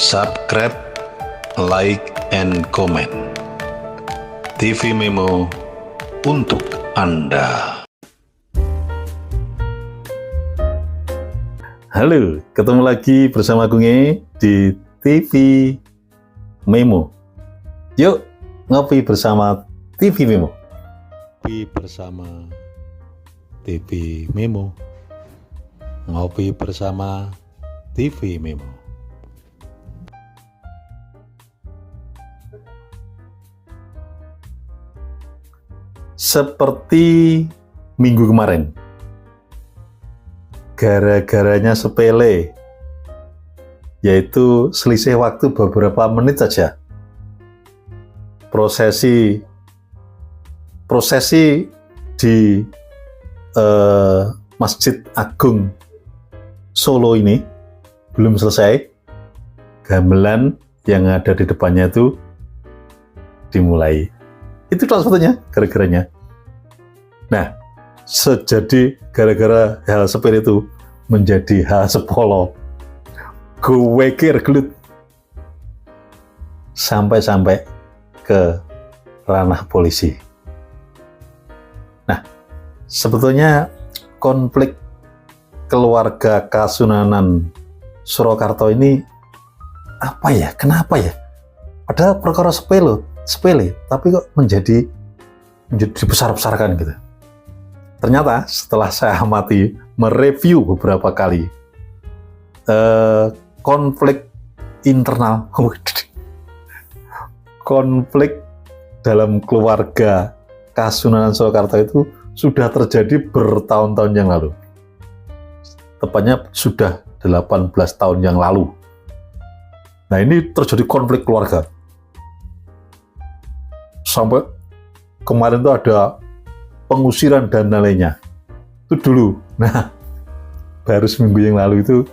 subscribe, like, and comment. TV Memo untuk Anda. Halo, ketemu lagi bersama Gunge di TV Memo. Yuk, ngopi bersama TV Memo. Ngopi bersama TV Memo. Ngopi bersama TV Memo. Seperti minggu kemarin, gara-garanya sepele, yaitu selisih waktu beberapa menit saja. Prosesi di Masjid Agung Solo ini belum selesai. Gamelan yang ada di depannya itu dimulai. Itu satu-satunya gara-garanya. Nah, sejadi gara-gara hal sepele itu menjadi hal sepolo, gue gelut sampai ke ranah polisi. Nah, sebetulnya konflik keluarga Kasunanan Surakarta ini apa ya? Kenapa ya? Padahal perkara sepele, tapi kok menjadi dibesar-besarkan gitu. Ternyata setelah saya amati, mereview beberapa kali konflik internal, konflik dalam keluarga Kasunanan Surakarta itu sudah terjadi bertahun-tahun yang lalu. Tepatnya sudah 18 tahun yang lalu. Nah, ini terjadi konflik keluarga. Sampai kemarin tuh ada pengusiran dan lainnya. Itu dulu. Nah, baru seminggu yang lalu itu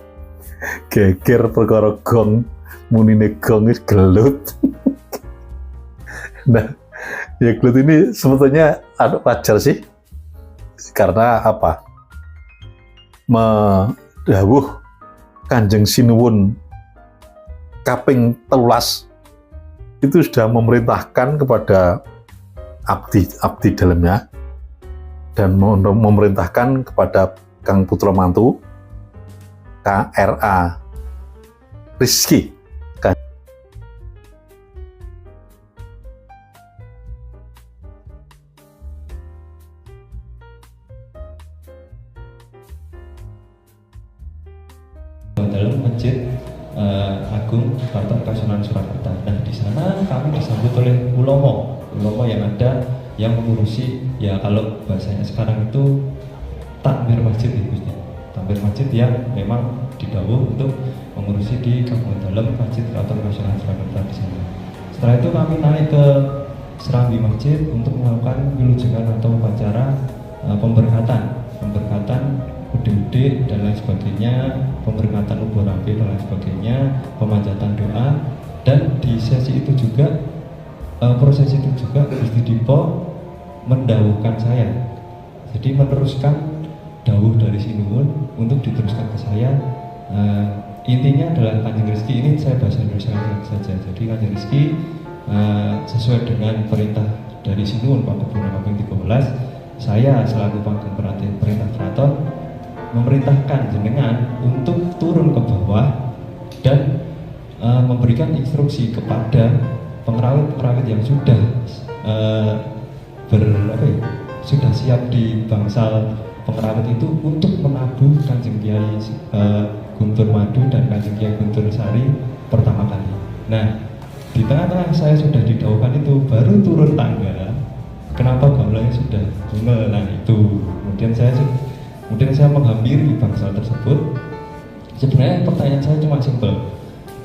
geger perkara gong, munine gong itu gelut. Nah, ya gelut ini sebetulnya wajar sih. Karena apa? Dawuh Kanjeng Sinuwun kaping 13 itu sudah memerintahkan kepada abdi dalamnya dan memerintahkan kepada Kang Putra Mantu KRA Rizky dalam Masjid Agung Keraton Kasunanan Surakarta. Nah, di sana kami disambut oleh ulama yang ada yang mengurusi, ya kalau bahasanya sekarang itu takmir masjid itu, takmir masjid yang memang didawuh untuk mengurusi di kampung dalam Masjid Keraton Kasunanan Surakarta di sana. Setelah itu kami naik ke serambi masjid untuk melakukan wilujengan atau upacara pemberkatan udik-udik dan lain sebagainya, pemberingatan ubur rapi dan lain sebagainya, pemanjatan doa. Dan di sesi itu juga, proses itu juga Gusti Dipo mendawuhkan saya, jadi meneruskan dawuh dari Sinuwun untuk diteruskan ke saya. Intinya adalah Kanjeng Rizky ini, saya bahasa Indonesia saja. Jadi Kanjeng Rizky sesuai dengan perintah dari Sinuwun Pak Kebuna kaping 13, saya selaku panggung perintah keraton memerintahkan jenengan untuk turun ke bawah dan memberikan instruksi kepada pengrawit yang sudah sudah siap di bangsal pengrawit itu untuk menabuh Kanjeng Kiai Guntur Madu dan Kanjeng Kiai Guntur Sari pertama kali. Nah, di tengah-tengah saya sudah didawuhkan itu, baru turun tangga, kenapa gamelannya sudah bunga. Nah, itu kemudian saya menghampiri bangsal tersebut. Sebenarnya pertanyaan saya cuma simpel.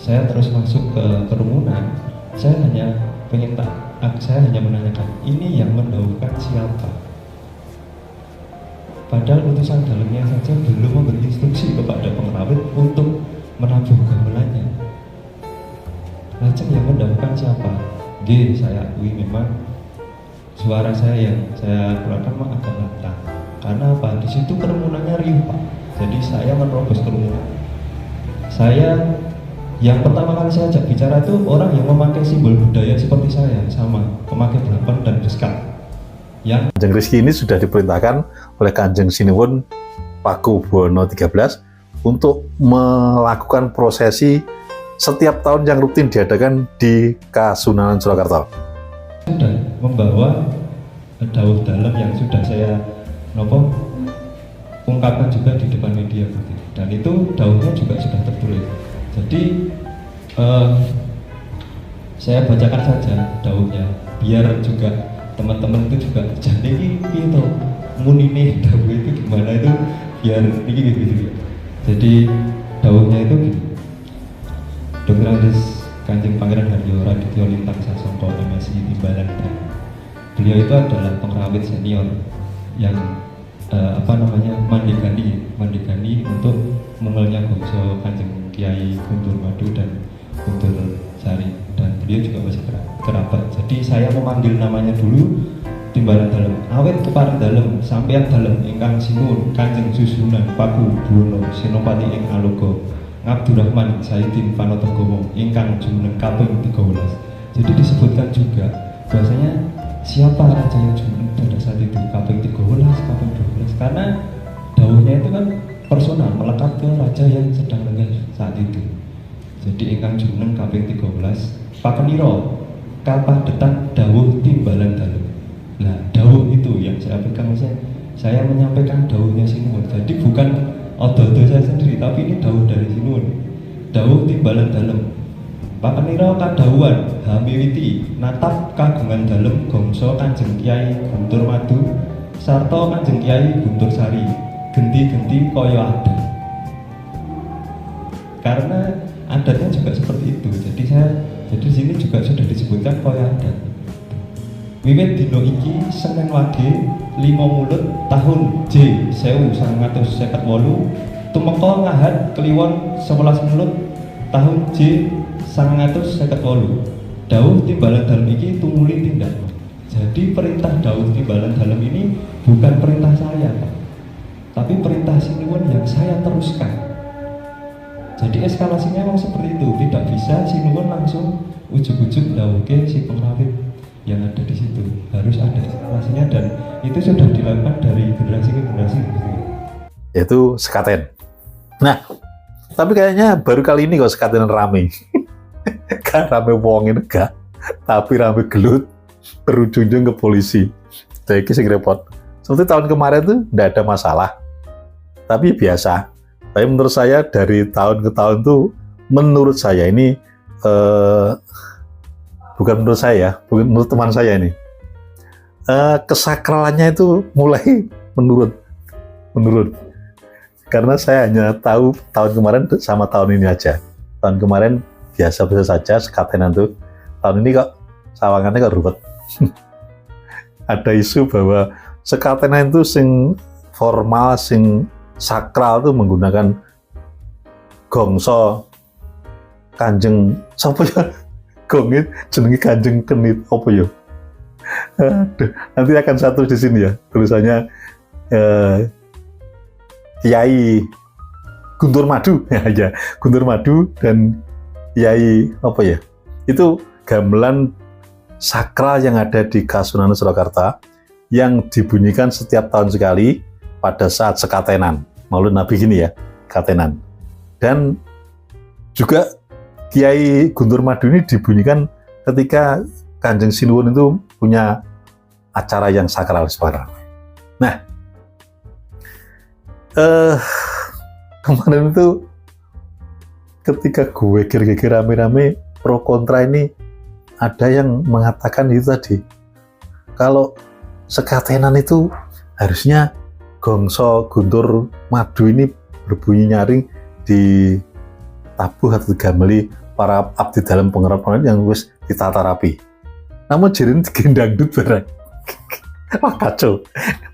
Saya terus masuk ke kerumunan. Saya hanya menanyakan, ini yang mendahulukan siapa? Padahal utusan dalamnya saja belum memberi instruksi kepada pengrawit untuk menabuh gamelannya. Lajeng yang mendahulukan siapa? Saya akui memang suara saya yang saya keluarkan agak lantang. Karena apa? Di situ kerumunannya riuh, Pak. Jadi saya menerobos kerumunan. Saya Yang pertama kali saya ajak bicara itu orang yang memakai simbol budaya seperti saya, sama memakai belakon dan beskap. Yang Kanjeng Rizky ini sudah diperintahkan oleh Kanjeng Sinuwun Pakubuwono XIII untuk melakukan prosesi setiap tahun yang rutin diadakan di Kasunanan Surakarta. sudah membawa dawuh dalam yang sudah saya ungkapkan juga di depan media gitu. Dan itu dawuhnya juga sudah tertulis. Jadi saya bacakan saja dawuhnya biar juga teman-teman itu juga jadi itu munine dawuh itu gimana itu biar ini gitu. Jadi dawuhnya itu gini. Dr. Andes Kanjeng Pangeran Haryo Radityo Lintang Sasongko MSI Timbalan. Beliau itu adalah pengrawit senior yang mandigani untuk mengelnya gongso Kanjeng Kiai Guntur Madu dan Guntur Sari, dan beliau juga masih kerabat. Jadi saya memanggil namanya dulu Timbalan Dalem, awet kepareng dalem, sampeyan dalem ingkang sinuwun Kanjeng Susunan Pakubuwono Senopati ing Alogo Ngabdurrahman Saidin Panotogomo ingkang jumeneng kaping 13. Jadi disebutkan juga bahwasanya siapa raja yang jumeneng pada saat itu kaping 13, kaping 12, karena dawuhnya itu kan personal, melekat ke raja yang sedang lenggah saat itu. Jadi ingkang jumeneng kaping 13 pakeniro kapadetan dawuh Timbalan Dalem. Nah, dawuh itu yang saya pegang, saya menyampaikan dawuhnya Sinuwun. Jadi bukan odo-odo saya sendiri, tapi ini dawuh dari Sinuwun. Dawuh Timbalan Dalem. Pakeniro kadawuhan hamiwiti natap kagungan dalem gongso Kanjeng Kiai Guntur Madu sarta Kanjeng Kiai Guntur Sari genti-genti kaya adat. Karena adatnya juga seperti itu. Jadi di sini juga sudah disebutkan kaya adat. Wiwit dino iki Senin Wage 5 Mulut tahun J 1958 tumeka ngahad kliwon 11 Mulut tahun J 1958 dawuh Timbalan Dalem iki tumuli tindak. Jadi perintah dawuh Timbalan Dalem ini bukan perintah saya, Pak, tapi perintah Sinuwun yang saya teruskan. Jadi eskalasinya memang seperti itu, tidak bisa Sinuwun langsung ujuk-ujuk dawuhke si pengrawit yang ada di situ, harus ada eskalasinya, dan itu sudah dilakukan dari generasi ke generasi gitu. Yaitu sekaten. Nah, tapi kayaknya baru kali ini kok sekaten rame. Kan rame wong enggak, tapi rame gelut berujung ke polisi. Jadi sing repot. Seperti tahun kemarin tuh enggak ada masalah, tapi biasa. Tapi menurut saya dari tahun ke tahun tuh, menurut saya ini bukan menurut saya, bukan menurut teman saya ini, kesakralannya itu mulai menurun. Karena saya hanya tahu tahun kemarin sama tahun ini aja. Tahun kemarin biasa-biasa saja sekatenan tuh. Tahun ini kok sawangannya kok ruwet. Ada isu bahwa sekatenan itu sing formal, sing sakral tuh menggunakan gongso Kanjeng sapa ya? Gongit jenenge Kanjeng Kenit apa ya? Aduh, nanti akan satu di sini ya tulisannya Kiai Guntur Madu ya, Guntur Madu dan Kiai apa ya? Itu gamelan sakral yang ada di Kasunanan Surakarta yang dibunyikan setiap tahun sekali pada saat sekatenan. Maulid Nabi gini ya, katenan. Dan juga Kiai Guntur Madu ini dibunyikan ketika Kanjeng Sinuwun itu punya acara yang sakral sekarang. Nah, kemarin itu ketika gue geger-geger rame-rame pro kontra ini, ada yang mengatakan itu tadi, kalau sekatenan itu harusnya gongso Guntur Madu ini berbunyi nyaring di tabuh atau digameli para abdi dalam pengerat yang wis ditata rapi. Namun jirin digendangdut barang. Wah kacau.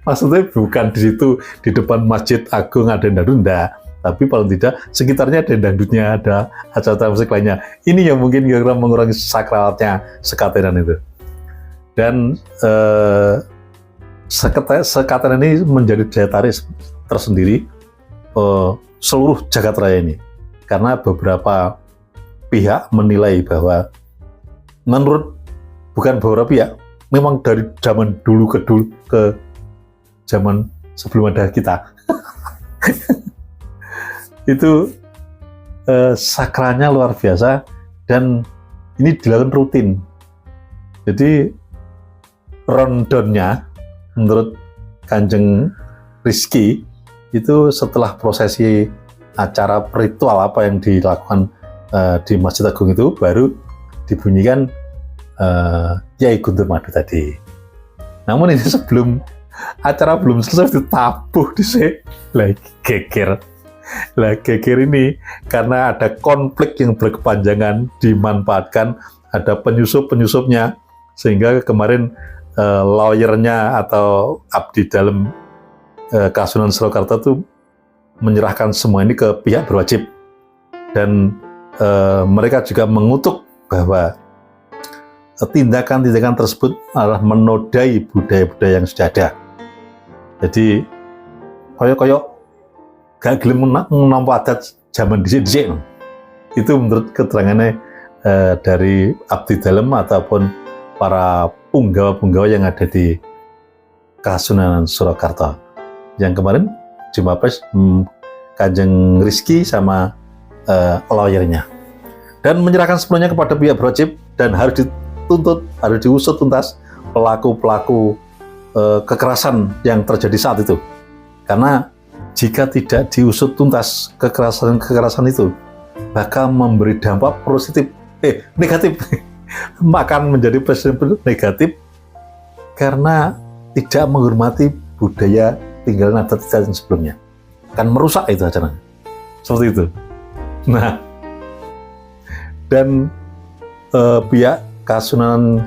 Maksudnya bukan di situ di depan Masjid Agung ada dangdut, enggak. Tapi paling tidak sekitarnya ada dangdutnya, ada acara musik lainnya. Ini yang mungkin kira-kira mengurangi sakralnya sekatenan itu. Dan sekatenan ini menjadi daya tarik tersendiri seluruh jagat raya ini. Karena beberapa pihak menilai bahwa menurut bukan beberapa pihak, memang dari zaman dulu ke zaman sebelum ada kita itu sakralnya luar biasa dan ini dilakukan rutin. Jadi rundown-nya menurut Kanjeng Rizky itu setelah prosesi acara ritual apa yang dilakukan di Masjid Agung itu baru dibunyikan Yai Guntur Madu tadi. Namun ini sebelum acara belum selesai ditabuh di lagi geger. Lah geger ini karena ada konflik yang berkepanjangan dimanfaatkan, ada penyusup-penyusupnya sehingga kemarin lawyernya atau abdi dalam Kasunanan Surakarta itu menyerahkan semua ini ke pihak berwajib dan mereka juga mengutuk bahwa tindakan-tindakan tersebut adalah menodai budaya-budaya yang sudah ada. Jadi koyok-koyok gak gelem nampa adat zaman dhisik-dhisik. Itu menurut keterangannya dari abdi dalem ataupun para punggawa-punggawa yang ada di Kasunanan Surakarta. Yang kemarin Jumpa Pres Kanjeng Rizky sama lawyernya. Dan menyerahkan sepenuhnya kepada pihak berwajib dan harus dituntut, harus diusut tuntas pelaku-pelaku kekerasan yang terjadi saat itu. Karena jika tidak diusut tuntas kekerasan itu bakal memberi dampak negatif akan menjadi presiden negatif karena tidak menghormati budaya tinggalan adat yang sebelumnya, akan merusak itu acaranya seperti itu. Nah, dan pihak Kasunanan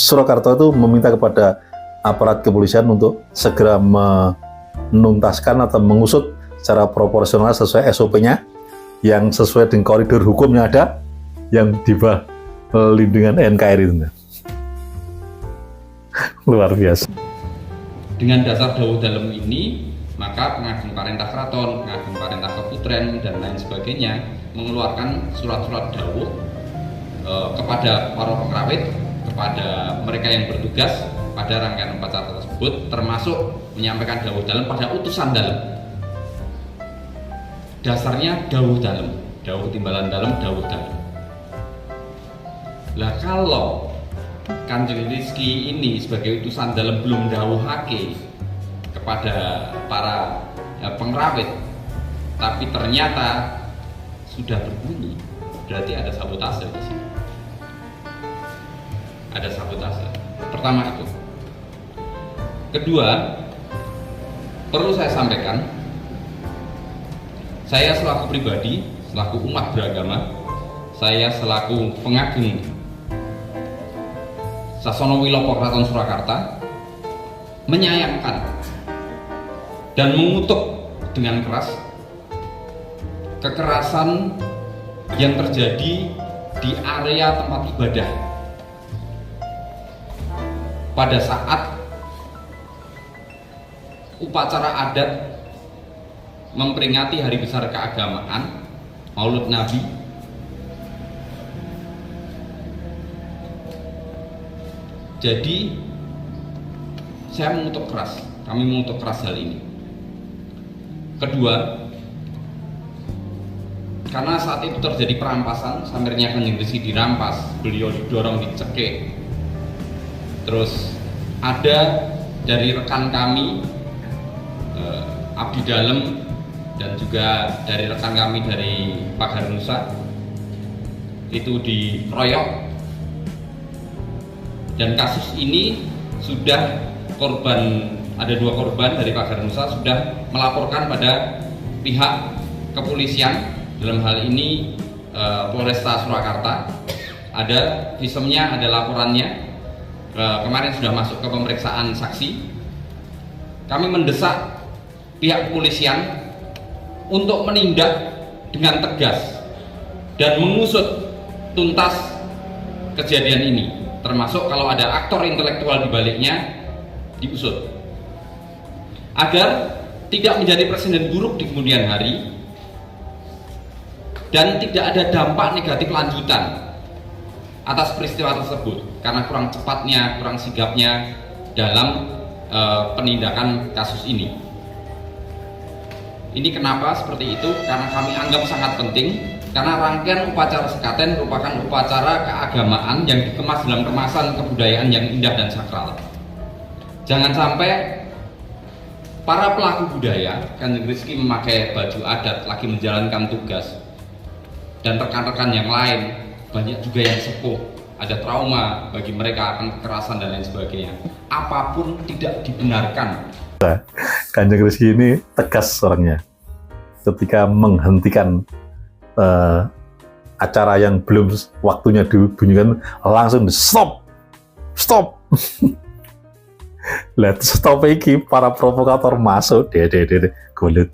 Surakarta itu meminta kepada aparat kepolisian untuk segera menuntaskan atau mengusut secara proporsional sesuai SOP-nya yang sesuai dengan koridor hukum yang ada yang di bawah lindungan NKRI itu. Luar biasa. Dengan dasar dawuh dalem ini, maka Pengagum Parentah Kraton, Pengagum Parentah Keputren dan lain sebagainya mengeluarkan surat-surat dawuh kepada para pengrawit, kepada mereka yang bertugas pada rangkaian upacara tersebut, termasuk menyampaikan dawuh dalem pada utusan dalem. Dasarnya dawuh dalem, dawuh timbalan dalem, dawuh dalem. Lah kalau Kanjeng Rizky ini sebagai utusan dalem belum dawuhake kepada para pengrawit, tapi ternyata sudah berbunyi, berarti ada sabotase di sini. Ada sabotase. Pertama itu. Kedua, perlu saya sampaikan, saya selaku pribadi, selaku umat beragama, saya selaku pengagum Sasono Wilopo Kraton Surakarta menyayangkan dan mengutuk dengan keras kekerasan yang terjadi di area tempat ibadah pada saat upacara adat memperingati hari besar keagamaan Maulud Nabi. Jadi saya mengutuk keras, kami mengutuk keras hal ini. Kedua, karena saat itu terjadi perampasan, samirnya Kanjeng Rizky dirampas, beliau didorong, dicekik. Terus ada dari rekan kami, abdi dalem, dan juga dari rekan kami dari Pagar Nusa itu dikeroyok. Dan kasus ini sudah ada 2 korban dari Pagar Nusa sudah melaporkan pada pihak kepolisian, dalam hal ini Polresta Surakarta. Ada visumnya, ada laporannya, kemarin sudah masuk ke pemeriksaan saksi. Kami mendesak pihak kepolisian untuk menindak dengan tegas dan mengusut tuntas kejadian ini, termasuk kalau ada aktor intelektual di baliknya diusut, agar tidak menjadi presiden buruk di kemudian hari dan tidak ada dampak negatif lanjutan atas peristiwa tersebut karena kurang cepatnya, kurang sigapnya dalam penindakan kasus ini. Ini kenapa seperti itu? Karena kami anggap sangat penting, karena rangkaian upacara sekaten merupakan upacara keagamaan yang dikemas dalam kemasan kebudayaan yang indah dan sakral. Jangan sampai para pelaku budaya, Kanjeng Rizky memakai baju adat lagi menjalankan tugas, dan rekan-rekan yang lain banyak juga yang sepuh, ada trauma bagi mereka akan kekerasan dan lain sebagainya. Apapun tidak dibenarkan. Kanjeng Rizky ini tegas orangnya. Ketika menghentikan acara yang belum waktunya dibunyikan, langsung stop. Lihat stop iki, para provokator masuk, golet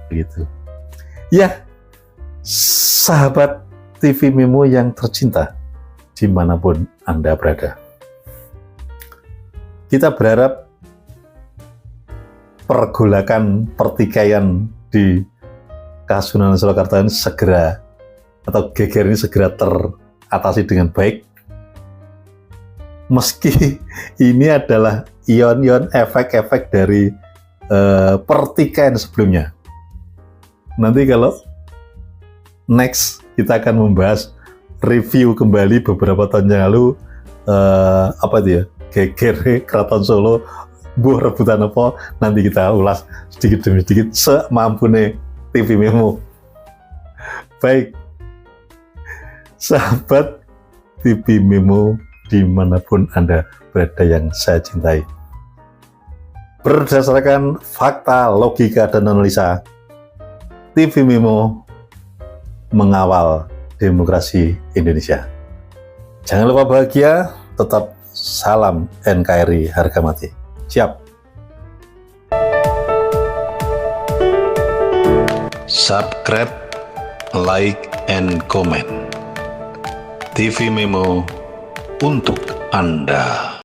gitu. Ya, sahabat TV Memo yang tercinta, dimanapun Anda berada, kita berharap pergolakan pertikaian di Kasunanan Surakarta ini segera, atau geger ini segera teratasi dengan baik. Meski ini adalah ion-ion efek-efek dari pertikaian sebelumnya. Nanti kalau next kita akan membahas review kembali beberapa tahun yang lalu, geger Keraton Solo, buah rebutan apa, nanti kita ulas sedikit demi sedikit semampune TV Memo. Baik, sahabat TV Memo dimanapun Anda berada yang saya cintai, berdasarkan fakta, logika, dan analisa, TV Memo mengawal demokrasi Indonesia. Jangan lupa bahagia, tetap salam NKRI harga mati. Siap. Subscribe, like, and comment. TV Memo untuk Anda.